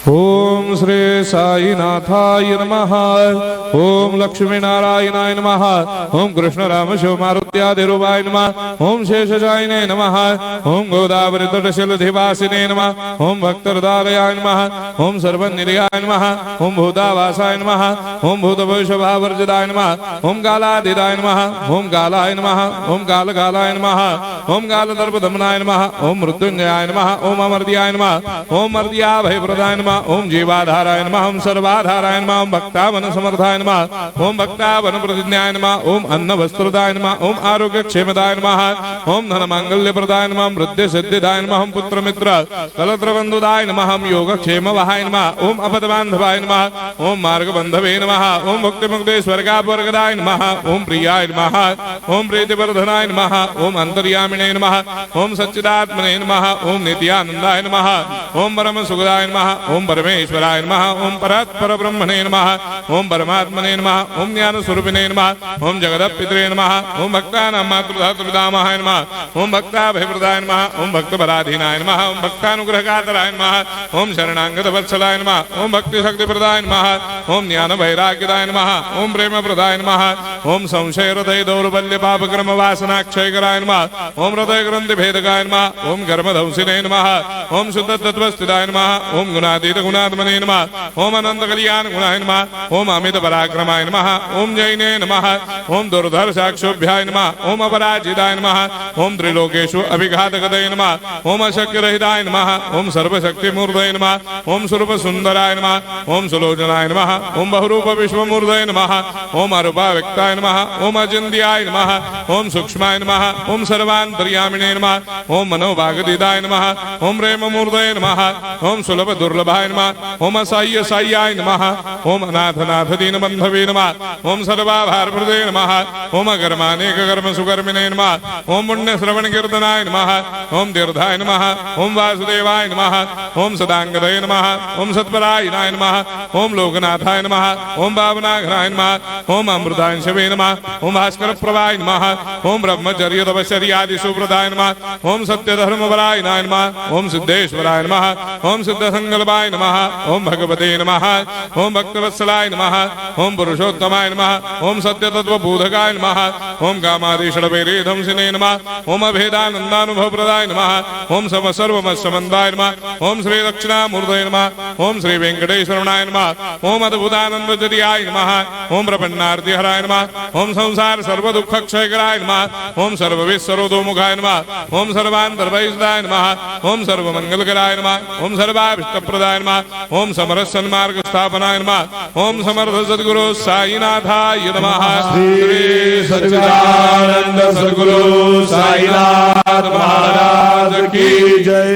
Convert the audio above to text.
ओम श्री साईनाथाय नमः। ओम लक्ष्मी नारायणाय नमः। ओम कृष्ण राम शिव मारुत्यादिरूपाय नमः। ओम शेषशायिने नमः। ओम गोदावरी तटशिलधिवासिने नमः। ओम भक्तहृदयाय नमः। ओम सर्वनिलयाय नमः। ओम भूतावासाय नमः। ओम भूतभविष्यभावर्जिताय नमः। ओम कालातीताय नमः। ओम कालाय नमः। ओम कालकालाय नमः। ओम कालदर्पदमनाय नमः। ओम मृत्युंजयाय नमः। ओम अमर्त्याय नमः। ओम मर्त्याभयप्रदाय नमः। ओम जीवाधाराय नमः। ओम सर्वाधाराय नमः। ओम भक्तावन समर्थाय नमः। ओम भक्तावन प्रतिज्ञाय नमः। ओम अन्न वस्त्रदाय नमः। ओम आरोग्य क्षेमदाय नमः। ओम धन मांगल्य प्रदाय नमः। ओम वृद्धि सिद्धिदाय नमः। ओम पुत्र मित्र कलत्र बंधुदाय नमः। ओम योग क्षेम वहाय नमः। ओम अपद बांधवाय नमः। ओम मार्ग बंधवे नमः। ओम भक्ति मुक्ति स्वर्गापवर्गदाय नमः। ओम प्रियाय नमः। ओम प्रीतिवर्धनाय नमः। ओम अंतर्यामिने नमः। ओम सच्चिदात्मने नमः। ओम नित्यानंदाय नमः। ओम परम सुखदाय नमः। ओम परमेश्वराय नमः। ओम परात्पर ब्रह्मणे नमः। ओम परमात्मने नमः। ओम ज्ञान स्वरूपिणे नमः। ओम जगदपितरे नमः। ओम भक्तानां मातृधातुपितामहाय नमः। ओम भक्ताभयप्रदाय नमः। ओम भक्तपराधीनाय नमः। ओम भक्तानुग्रहकातराय नमः। ओम शरणागत वत्सलाय नमः। ओम भक्ति शक्ति प्रदाय नमः। ओम ज्ञान वैराग्यदाय नमः। ओम प्रेम प्रदाय नमः। ओम संशय हृदय दौर्बल्य पाप कर्म वासना क्षयकराय नमः। ओम हृदय ग्रंथि भेदकाय नमः। ओम कर्मधंसिने नमः। ओम शुद्ध तत्वस्थिताय नमः। ओम गुणातीत गुणात्मने नमः। ओम अनंत कल्याण गुणाय नमः। ओम अमित पराक्रमाय नमः। ओम जैने नमः। ओम दुर्धर्षाक्षोभ्याय नमः। ओम अपराजिताय नमः। ओम त्रिलोकेषु अभिघातगतये नमः। ओम अशक्य रहिताय नमः। ओम सर्वशक्तिमूर्तये नमः। ओम स्वरूप सुंदराय नमः। ओम सुलोचनाय नमः। ओम बहुरूप विश्वमूर्तये नमः। ओम अरूपाव्यक्ताय नमः। ओम अचिन्त्याय नमः। ओम सूक्ष्माय नमः। ओम सर्वान्तर्यामिने नमः। ओम मनोभागदिताय नमः। ओम प्रेममूर्तये नमः। ओम सुलभ दुर्लभाय नमः। ओम असाह्य साह्याय नमः। ओम अनाथनाथ दीनबन्धवे नमः। ओम सर्वाभारप्रदे नमः। ओम अकर्मानेक कर्म सुकर्मिणे नमः। ओम पुण्य श्रवण कीर्तनाय नमः। ओम तीर्थाय नमः। ओम वासुदेवाय नमः। ओम सदांगदये नमः। ओम सत्परायणाय नमः। ओम लोकनाथाय नमः। ओम भावनाघनाय नमः। ओम अमृतांशवे नमः। ओम भास्कर प्रभाय नमः। ओम ब्रह्मचर्य तपश्चर्यादि सुप्रदाय नमः। ओम सत्यधर्मपरायणाय नमः। ओम सिद्धेश्वराय नमः। ओम सिद्धसंकल्पाय नमः। ओम भगवते नमः। ओम भक्तवत्सलाय नमः। ओम पुरुषोत्तमाय नमः। ओम सत्यतत्त्वबोधकाय नमः। ओम कामादिषडवैरेधंसिने नमः। ओम अभेदानन्दानुभवप्रदाय नमः। ओम सर्वमस्समन्वाय नमः। ओम श्री दक्षिणामूर्तये नमः। ओम श्री वेंकटेश्वरनाय नमः। ओम अद्भुतानन्दजटियाय नमः। ओम प्रपन्नार्तिहराय नमः। ओम संसार सर्वदुःखक्षयकराय नमः। ओम सर्वविश्वरोधोमुखाय नमः। ओम सर्वान्तर्भयदाय नमः। ओम सर्वमंगलकराय नमः। ओम सर्वाभिष्टप्रदाय नमः। ओम समरस सन्मार्ग स्थापनाय नमः। ओम समर्थ सद्गुरु साईनाथाय नमः। श्री सच्चिदानंद सद्गुरु साईनाथ महाराज की जय।